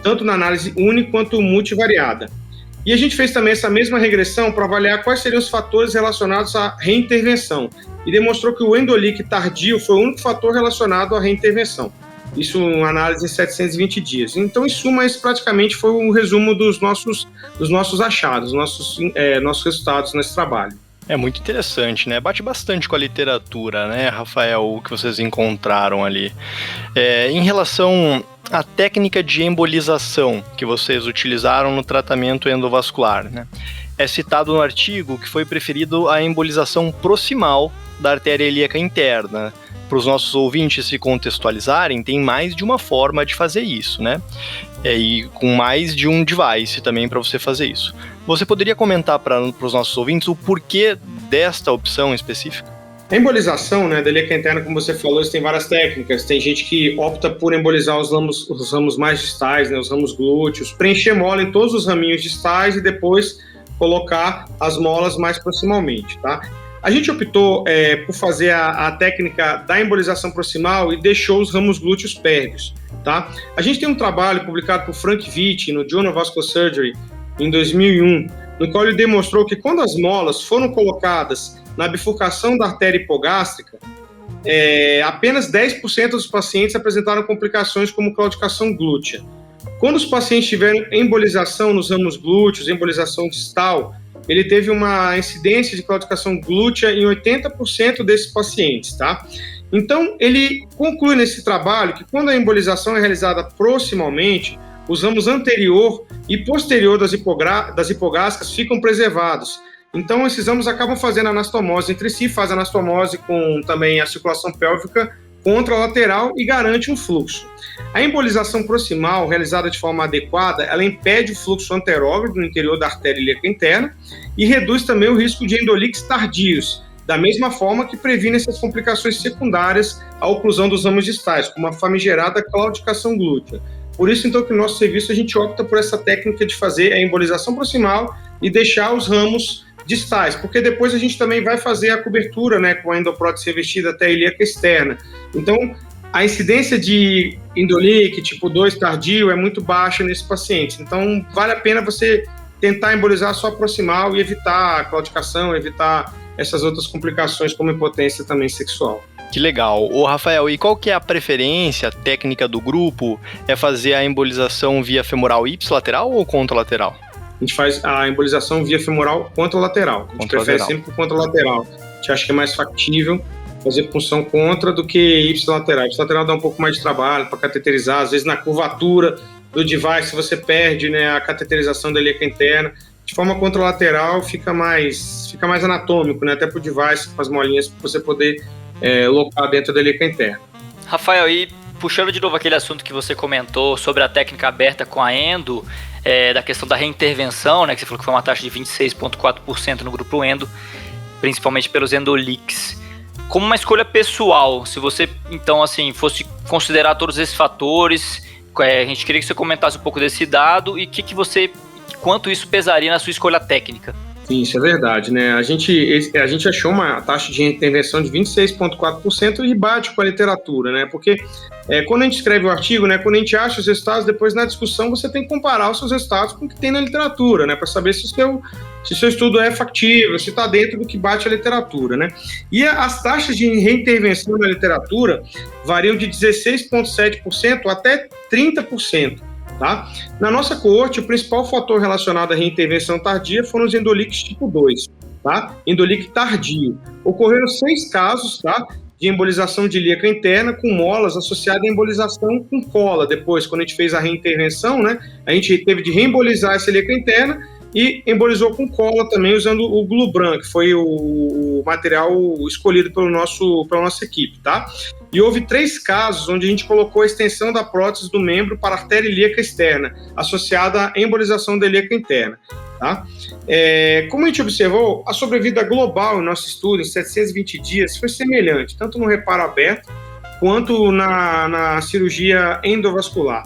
Tanto na análise uni quanto multivariada. E a gente fez também essa mesma regressão para avaliar quais seriam os fatores relacionados à reintervenção. E demonstrou que o endolique tardio foi o único fator relacionado à reintervenção. Isso uma análise em 720 dias. Então, em suma, esse praticamente foi um resumo dos nossos achados, nossos resultados nesse trabalho. É muito interessante, né? Bate bastante com a literatura, né, Rafael, o que vocês encontraram ali. Em relação à técnica de embolização que vocês utilizaram no tratamento endovascular, né? É citado no artigo que foi preferido a embolização proximal da artéria ilíaca interna. Para os nossos ouvintes se contextualizarem, tem mais de uma forma de fazer isso, né? E com mais de um device também para você fazer isso. Você poderia comentar para os nossos ouvintes o porquê desta opção específica? A embolização, né, da ilíaca interna, como você falou, tem várias técnicas. Tem gente que opta por embolizar os ramos mais distais, né, os ramos glúteos, preencher mola em todos os raminhos distais e depois colocar as molas mais proximalmente, tá? A gente optou por fazer a técnica da embolização proximal e deixou os ramos glúteos pérvios, tá? A gente tem um trabalho publicado por Frank Vitti no Journal of Vascular Surgery em 2001, no qual ele demonstrou que quando as molas foram colocadas na bifurcação da artéria hipogástrica, apenas 10% dos pacientes apresentaram complicações como claudicação glútea. Quando os pacientes tiveram embolização nos ramos glúteos, embolização distal, ele teve uma incidência de claudicação glútea em 80% desses pacientes, tá? Então, ele conclui nesse trabalho que quando a embolização é realizada proximalmente, os ramos anterior e posterior das hipogástricas ficam preservados. Então, esses ramos acabam fazendo anastomose entre si, faz anastomose com também a circulação pélvica contralateral e garante um fluxo. A embolização proximal, realizada de forma adequada, ela impede o fluxo anterógrado no interior da artéria ilíaca interna e reduz também o risco de endolíquios tardios, da mesma forma que previne essas complicações secundárias à oclusão dos ramos distais, como a famigerada claudicação glútea. Por isso, então, que no nosso serviço a gente opta por essa técnica de fazer a embolização proximal e deixar os ramos distais, porque depois a gente também vai fazer a cobertura, né, com a endoprótese revestida até a ilíaca externa. Então, a incidência de endolíquico tipo 2 tardio é muito baixa nesses pacientes. Então, vale a pena você tentar embolizar só proximal e evitar a claudicação, evitar essas outras complicações como impotência também sexual. Que legal. Ô, Rafael, e qual que é a preferência técnica do grupo? É fazer a embolização via femoral ipsilateral ou contralateral? A gente faz a embolização via femoral contralateral. A gente prefere sempre por contralateral. A gente acha que é mais factível fazer punção contra do que ipsilateral. Ipsilateral dá um pouco mais de trabalho para cateterizar. Às vezes na curvatura do device você perde, né, a cateterização da ilíaca interna. De forma contralateral fica mais anatômico, né, até para o device, com as molinhas, para você poder locar dentro da ilíaca interna. Rafael, e puxando de novo aquele assunto que você comentou sobre a técnica aberta com a endo, da questão da reintervenção, né, que você falou que foi uma taxa de 26,4% no grupo endo, principalmente pelos endolíquios. Como uma escolha pessoal, se você, então, assim, fosse considerar todos esses fatores, a gente queria que você comentasse um pouco desse dado e quanto isso pesaria na sua escolha técnica. Sim, isso é verdade, né? A gente achou uma taxa de intervenção de 26,4% e bate com a literatura, né? Porque quando a gente escreve o artigo, né, quando a gente acha os resultados, depois na discussão você tem que comparar os seus resultados com o que tem na literatura, né? Para saber se o seu estudo é factível, se está dentro do que bate a literatura, né? E as taxas de reintervenção na literatura variam de 16,7% até 30%. Tá? Na nossa coorte, o principal fator relacionado à reintervenção tardia foram os endolíquicos tipo 2, tá? Endolíquico tardio. Ocorreram 6 casos, tá, de embolização de ilíaca interna com molas associada à embolização com cola. Depois, quando a gente fez a reintervenção, né, a gente teve de reembolizar essa ilíaca interna e embolizou com cola também usando o Glubran, que foi o material escolhido pela nossa equipe, tá? E houve 3 casos onde a gente colocou a extensão da prótese do membro para a artéria ilíaca externa, associada à embolização da ilíaca interna, tá? Como a gente observou, a sobrevida global em nosso estudo, em 720 dias, foi semelhante, tanto no reparo aberto quanto na cirurgia endovascular.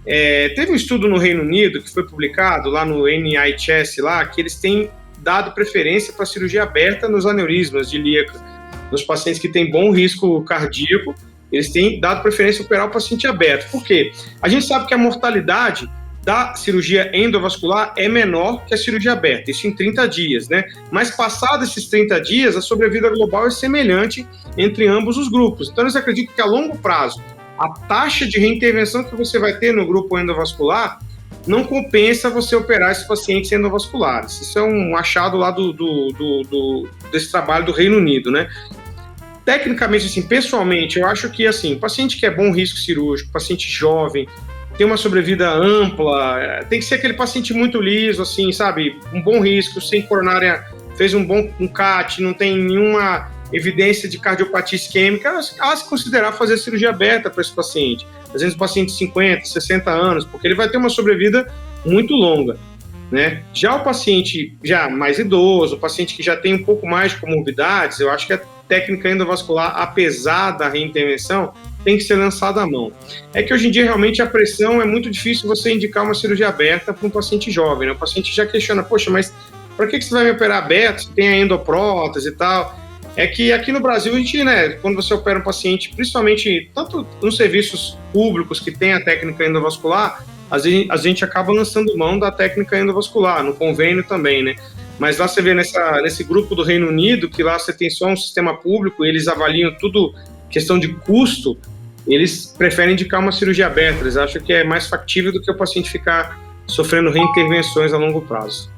Teve um estudo no Reino Unido que foi publicado lá no NIHS, lá, que eles têm dado preferência para cirurgia aberta nos aneurismas de ilíaca. Nos pacientes que têm bom risco cardíaco, eles têm dado preferência a operar o paciente aberto. Por quê? A gente sabe que a mortalidade da cirurgia endovascular é menor que a cirurgia aberta, isso em 30 dias, né? Mas passados esses 30 dias, a sobrevida global é semelhante entre ambos os grupos. Então, eles acreditam que a longo prazo, a taxa de reintervenção que você vai ter no grupo endovascular não compensa você operar esses pacientes endovasculares. Isso é um achado lá desse trabalho do Reino Unido, né? Tecnicamente, assim, pessoalmente, eu acho que, assim, paciente que é bom risco cirúrgico, paciente jovem, tem uma sobrevida ampla, tem que ser aquele paciente muito liso, assim, sabe? Um bom risco, sem coronária, fez um CAT, não tem nenhuma evidência de cardiopatia isquêmica, a se considerar fazer cirurgia aberta para esse paciente. Às vezes o paciente de 50, 60 anos, porque ele vai ter uma sobrevida muito longa, né? Já o paciente já mais idoso, o paciente que já tem um pouco mais de comorbidades, eu acho que técnica endovascular, apesar da reintervenção, tem que ser lançada à mão. É que hoje em dia, realmente, a pressão é muito difícil você indicar uma cirurgia aberta para um paciente jovem, né? O paciente já questiona, poxa, mas para que você vai me operar aberto se tem a endoprótese e tal? É que aqui no Brasil, a gente, né, quando você opera um paciente, principalmente tanto nos serviços públicos que tem a técnica endovascular, a gente acaba lançando mão da técnica endovascular, no convênio também, né? Mas lá você vê nesse grupo do Reino Unido, que lá você tem só um sistema público, eles avaliam tudo, questão de custo, eles preferem indicar uma cirurgia aberta, eles acham que é mais factível do que o paciente ficar sofrendo reintervenções a longo prazo.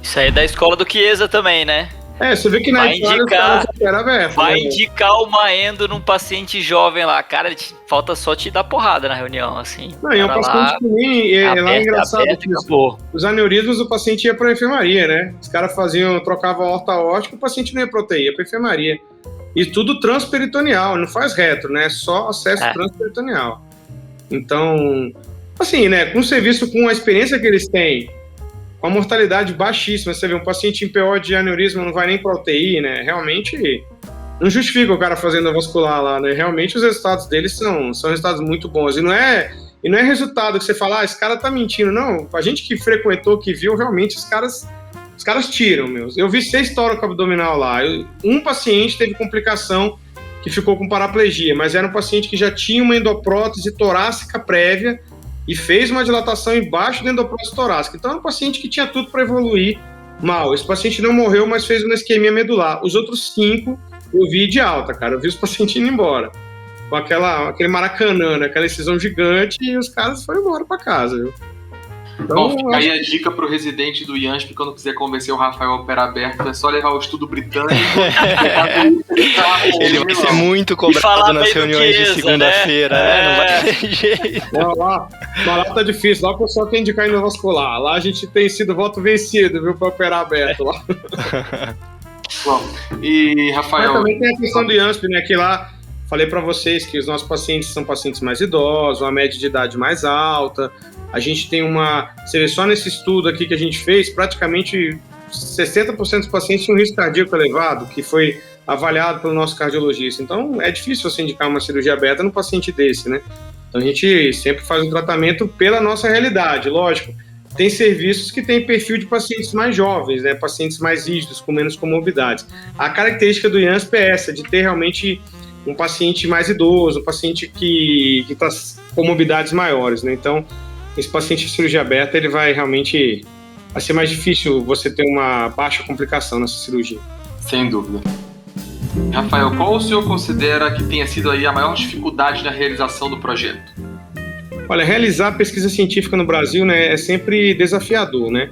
Isso aí é da escola do Chiesa também, né? Você vê que na Itália os caras operam aberto. Vai né? indicar uma endo num paciente jovem lá. Cara, falta só te dar porrada na reunião, assim. Não, e é um paciente que nem... Lá é engraçado que os aneurismas o paciente ia pra enfermaria, né? Os caras trocavam a horta aórtica, o paciente não ia pra UTI, ia pra enfermaria. E tudo transperitoneal, não faz retro, né? Só acesso transperitoneal. Então, assim, né? Com o serviço, com a experiência que eles têm, com a mortalidade baixíssima, você vê um paciente em PO de aneurisma não vai nem para UTI, né? Realmente não justifica o cara fazendo endovascular lá, né? Realmente os resultados deles são resultados muito bons. E não é resultado que você fala, esse cara tá mentindo. Não, a gente que frequentou, que viu, realmente os caras tiram, meus. Eu vi 6 tórax abdominal lá. Um paciente teve complicação que ficou com paraplegia, mas era um paciente que já tinha uma endoprótese torácica prévia e fez uma dilatação embaixo da endoprótese torácica. Então, era um paciente que tinha tudo para evoluir mal. Esse paciente não morreu, mas fez uma isquemia medular. Os outros 5, eu vi de alta, cara. Eu vi os pacientes indo embora. Com aquele maracanã, né? Aquela incisão gigante, e os caras foram embora para casa, viu? Então, bom, fica aí a dica pro residente do IANSP, quando quiser convencer o Rafael a operar aberto, é só levar o estudo britânico. Ele vai ser muito cobrado nas reuniões de segunda-feira, né? Não vai ter jeito. Lá tá difícil, lá o pessoal quer indicar endovascular. Lá a gente tem sido voto vencido, viu, pra operar aberto lá. Bom, e Rafael... Mas também tem a questão do IANSP, né, que lá falei para vocês que os nossos pacientes são pacientes mais idosos, uma média de idade mais alta. A gente tem você vê só nesse estudo aqui que a gente fez, praticamente 60% dos pacientes tinham risco cardíaco elevado, que foi avaliado pelo nosso cardiologista. Então, é difícil você indicar uma cirurgia aberta num paciente desse, né? Então, a gente sempre faz um tratamento pela nossa realidade, lógico. Tem serviços que têm perfil de pacientes mais jovens, né? Pacientes mais rígidos, com menos comorbidades. A característica do IANSP é essa, de ter realmente um paciente mais idoso, um paciente que está com comorbidades maiores, né? Então, esse paciente de cirurgia aberta, ele vai ser mais difícil você ter uma baixa complicação nessa cirurgia. Sem dúvida. Rafael, qual o senhor considera que tenha sido aí a maior dificuldade na realização do projeto? Olha, realizar pesquisa científica no Brasil, né, é sempre desafiador, né?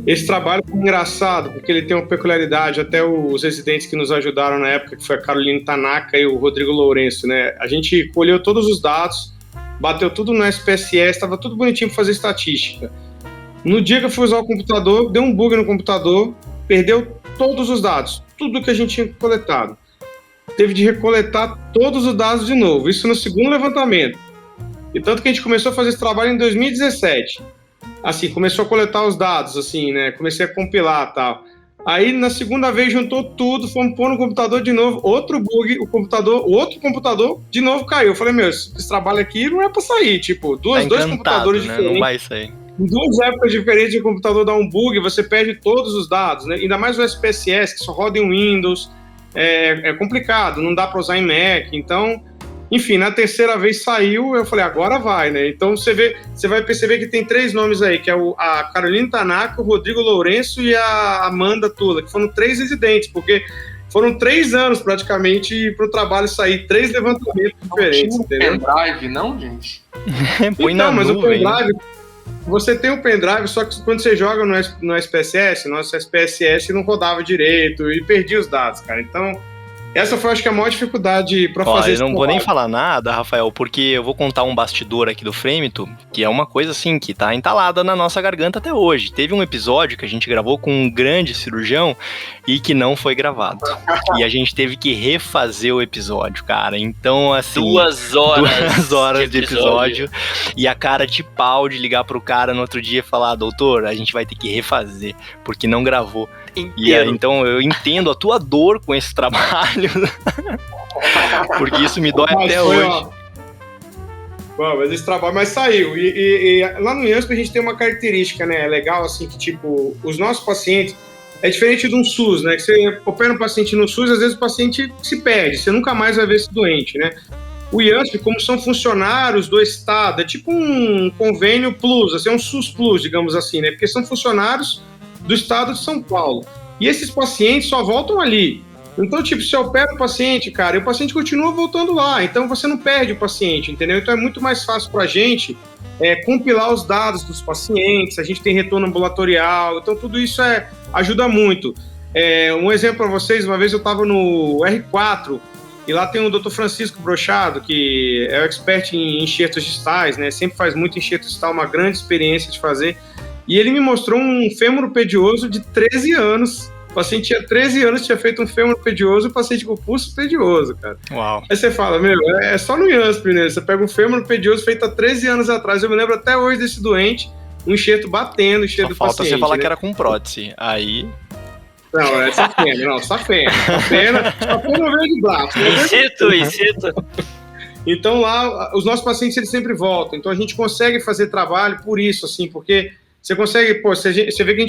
Esse trabalho é engraçado, porque ele tem uma peculiaridade, até os residentes que nos ajudaram na época, que foi a Carolina Tanaka e o Rodrigo Lourenço, né? A gente colheu todos os dados, bateu tudo no SPSS, estava tudo bonitinho para fazer estatística. No dia que eu fui usar o computador, deu um bug no computador, perdeu todos os dados, tudo que a gente tinha coletado. Teve de recoletar todos os dados de novo, isso no segundo levantamento. E tanto que a gente começou a fazer esse trabalho em 2017. Assim, começou a coletar os dados, assim, né? Comecei a compilar e tal. Aí, na segunda vez, juntou tudo, fomos pôr no computador de novo, outro bug, o outro computador de novo caiu. Eu falei, esse trabalho aqui não é pra sair, tipo, dois computadores diferentes. Não vai sair. Em 2 épocas diferentes de computador dá um bug, você perde todos os dados, né? Ainda mais o SPSS, que só roda em Windows, é complicado, não dá pra usar em Mac, então... Enfim, na terceira vez saiu, eu falei, agora vai, né? Então você vai perceber que tem 3 nomes aí, que é a Carolina Tanaka, o Rodrigo Lourenço e a Amanda Tula, que foram 3 residentes, porque foram 3 anos praticamente para o trabalho sair, 3 levantamentos diferentes, entendeu? Pendrive, não, gente? Põe então, na mas nuvem. O pendrive, você tem o pendrive, só que quando você joga no SPSS, nosso SPSS não rodava direito e perdia os dados, cara. Então... essa foi, acho que, a maior dificuldade para fazer isso. Eu não vou nem falar nada, Rafael, porque eu vou contar um bastidor aqui do Frêmito, que é uma coisa, assim, que tá entalada na nossa garganta até hoje. Teve um episódio que a gente gravou com um grande cirurgião e que não foi gravado. E a gente teve que refazer o episódio, cara. Então, assim... 2 horas de episódio. E a cara de pau de ligar pro cara no outro dia e falar, doutor, a gente vai ter que refazer, porque não gravou. E aí, então eu entendo a tua dor com esse trabalho, porque isso me dói até hoje. Bom, mas esse trabalho, mas saiu. E lá no IANSP a gente tem uma característica, né? Legal, assim, que tipo, os nossos pacientes, é diferente de um SUS, né? Que você opera um paciente no SUS, às vezes o paciente se perde, você nunca mais vai ver esse doente, né? O IANSP, como são funcionários do Estado, é tipo um convênio plus, assim, é um SUS plus, digamos assim, né? Porque são funcionários do Estado de São Paulo. E esses pacientes só voltam ali. Então, tipo, você opera o paciente, cara, e o paciente continua voltando lá. Então, você não perde o paciente, entendeu? Então, é muito mais fácil para a gente compilar os dados dos pacientes, a gente tem retorno ambulatorial. Então, tudo isso ajuda muito. Um exemplo para vocês, uma vez eu estava no R4, e lá tem o Dr. Francisco Brochado, que é o expert em enxertos distais, né? Sempre faz muito enxerto distal, uma grande experiência de fazer. E ele me mostrou um fêmur pedioso de 13 anos. O paciente tinha 13 anos, tinha feito um fêmur pedioso, o paciente com pulso pedioso, cara. Uau. Aí você fala, é só no IANSP, né? Você pega um fêmur pedioso feito há 13 anos atrás. Eu me lembro até hoje desse doente, um enxerto batendo, o enxerto do paciente. Falta você falar, né, que era com prótese. Aí... Não, é safena, safena verde braço. Incito. Então lá, os nossos pacientes, eles sempre voltam. Então a gente consegue fazer trabalho por isso, assim, porque você consegue, você vê que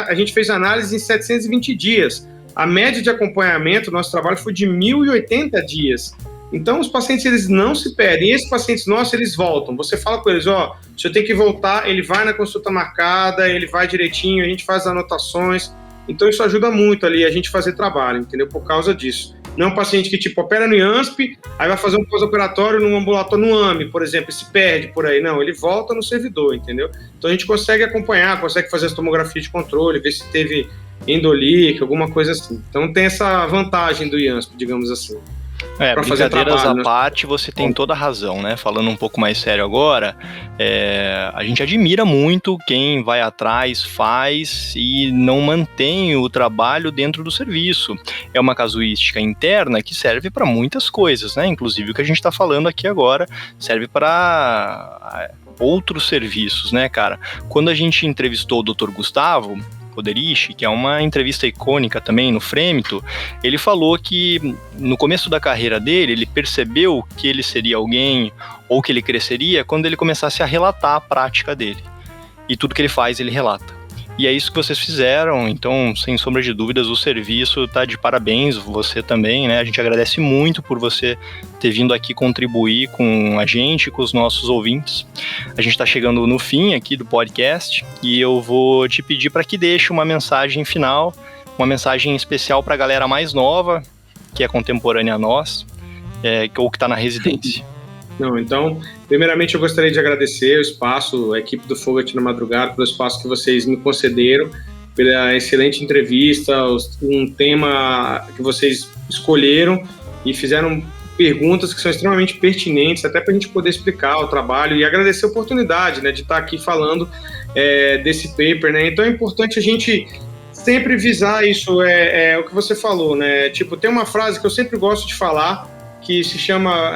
a gente fez análise em 720 dias. A média de acompanhamento do nosso trabalho foi de 1.080 dias. Então os pacientes, eles não se perdem. E esses pacientes nossos, eles voltam. Você fala com eles, se eu tenho que voltar, ele vai na consulta marcada, ele vai direitinho, a gente faz as anotações. Então isso ajuda muito ali a gente fazer trabalho, entendeu? Por causa disso. Não é um paciente que, tipo, opera no IANSP, aí vai fazer um pós-operatório num ambulatório, no AME, por exemplo, e se perde por aí. Não, ele volta no servidor, entendeu? Então a gente consegue acompanhar, consegue fazer as tomografias de controle, ver se teve endolíquica, alguma coisa assim. Então tem essa vantagem do IANSP, digamos assim. Brincadeiras à parte, você tem toda a razão, né? Falando um pouco mais sério agora, a gente admira muito quem vai atrás, faz e não mantém o trabalho dentro do serviço. É uma casuística interna que serve para muitas coisas, né? Inclusive o que a gente está falando aqui agora serve para outros serviços, né, cara? Quando a gente entrevistou o Dr. Gustavo Roderich, que é uma entrevista icônica também no Frêmito, ele falou que no começo da carreira dele, ele percebeu que ele seria alguém, ou que ele cresceria, quando ele começasse a relatar a prática dele. E tudo que ele faz, ele relata. E é isso que vocês fizeram, então, sem sombra de dúvidas, o serviço tá de parabéns, você também, né? A gente agradece muito por você ter vindo aqui contribuir com a gente, com os nossos ouvintes. A gente está chegando no fim aqui do podcast e eu vou te pedir para que deixe uma mensagem final, uma mensagem especial para a galera mais nova, que é contemporânea a nós, ou que está na residência. Não, então, primeiramente eu gostaria de agradecer o espaço, a equipe do Fogat na Madrugada, pelo espaço que vocês me concederam, pela excelente entrevista, um tema que vocês escolheram e fizeram perguntas que são extremamente pertinentes, até para a gente poder explicar o trabalho e agradecer a oportunidade, né, de estar aqui falando desse paper, né? Então é importante a gente sempre visar isso, o que você falou, né? Tipo, tem uma frase que eu sempre gosto de falar, que se chama,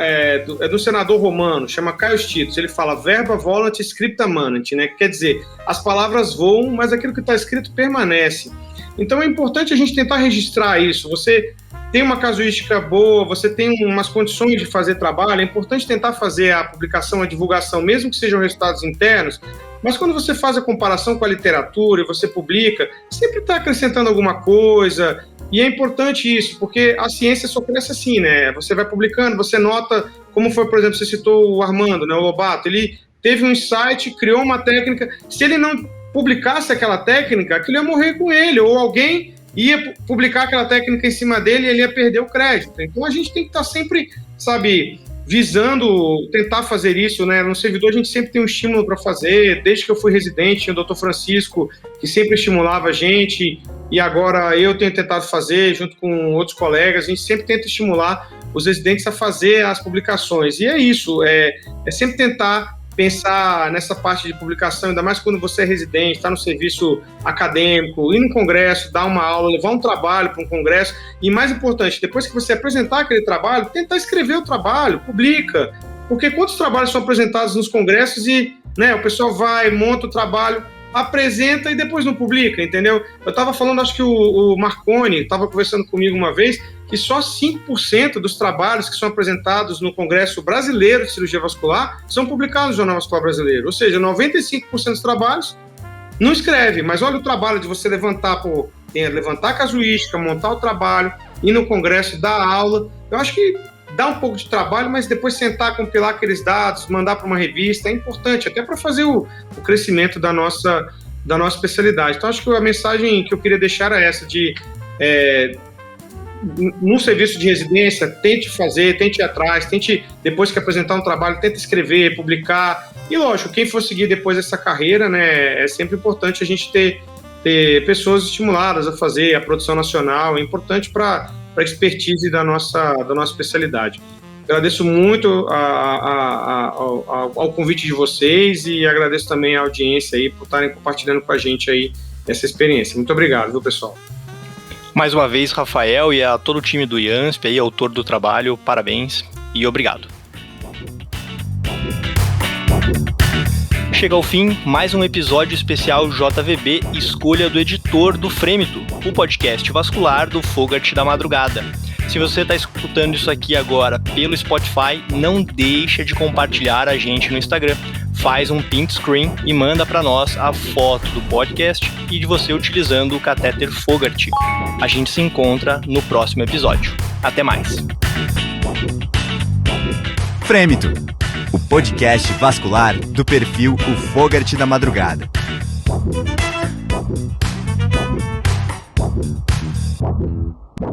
do senador romano, chama Caius Titus, ele fala verba volant scripta manent, né? Quer dizer, as palavras voam, mas aquilo que está escrito permanece. Então é importante a gente tentar registrar isso. Você tem uma casuística boa, você tem umas condições de fazer trabalho, é importante tentar fazer a publicação, a divulgação, mesmo que sejam resultados internos, mas quando você faz a comparação com a literatura e você publica, sempre está acrescentando alguma coisa. E é importante isso, porque a ciência só cresce assim, né? Você vai publicando, você nota, como foi, por exemplo, você citou o Armando, né, o Lobato, ele teve um insight, criou uma técnica, se ele não publicasse aquela técnica, aquilo ia morrer com ele, ou alguém ia publicar aquela técnica em cima dele e ele ia perder o crédito. Então a gente tem que estar sempre, sabe, visando tentar fazer isso, né? No servidor a gente sempre tem um estímulo para fazer, desde que eu fui residente, tinha o Dr. Francisco, que sempre estimulava a gente, e agora eu tenho tentado fazer, junto com outros colegas, a gente sempre tenta estimular os residentes a fazer as publicações. E é isso, é sempre tentar pensar nessa parte de publicação, ainda mais quando você é residente, está no serviço acadêmico, ir no congresso, dar uma aula, levar um trabalho para um congresso, e mais importante, depois que você apresentar aquele trabalho, tentar escrever o trabalho, publica, porque quantos trabalhos são apresentados nos congressos e, né, o pessoal vai, monta o trabalho, apresenta e depois não publica, entendeu? Eu estava falando, acho que o Marconi estava conversando comigo uma vez, que só 5% dos trabalhos que são apresentados no Congresso Brasileiro de Cirurgia Vascular são publicados no Jornal Vascular Brasileiro. Ou seja, 95% dos trabalhos não escreve, mas olha o trabalho de você levantar a casuística, montar o trabalho, ir no Congresso, dar aula. Eu acho que dá um pouco de trabalho, mas depois sentar, compilar aqueles dados, mandar para uma revista, é importante, até para fazer o crescimento da nossa especialidade. Então, acho que a mensagem que eu queria deixar é essa, de num serviço de residência, tente fazer, tente ir atrás, tente, depois que apresentar um trabalho, tente escrever, publicar. E, lógico, quem for seguir depois essa carreira, né, é sempre importante a gente ter pessoas estimuladas a fazer a produção nacional, é importante para a expertise da nossa especialidade. Agradeço muito ao convite de vocês e agradeço também a audiência aí por estarem compartilhando com a gente aí essa experiência. Muito obrigado, viu, pessoal? Mais uma vez, Rafael, e a todo o time do IANSP, aí, autor do trabalho, parabéns e obrigado. Chega ao fim mais um episódio especial JVB Escolha do Editor do Frêmito, o podcast vascular do Fogart da Madrugada. Se você está escutando isso aqui agora pelo Spotify, não deixa de compartilhar a gente no Instagram. Faz um print screen e manda para nós a foto do podcast e de você utilizando o catéter Fogart. A gente se encontra no próximo episódio. Até mais. Frêmito, o podcast vascular do perfil O Fogart da Madrugada.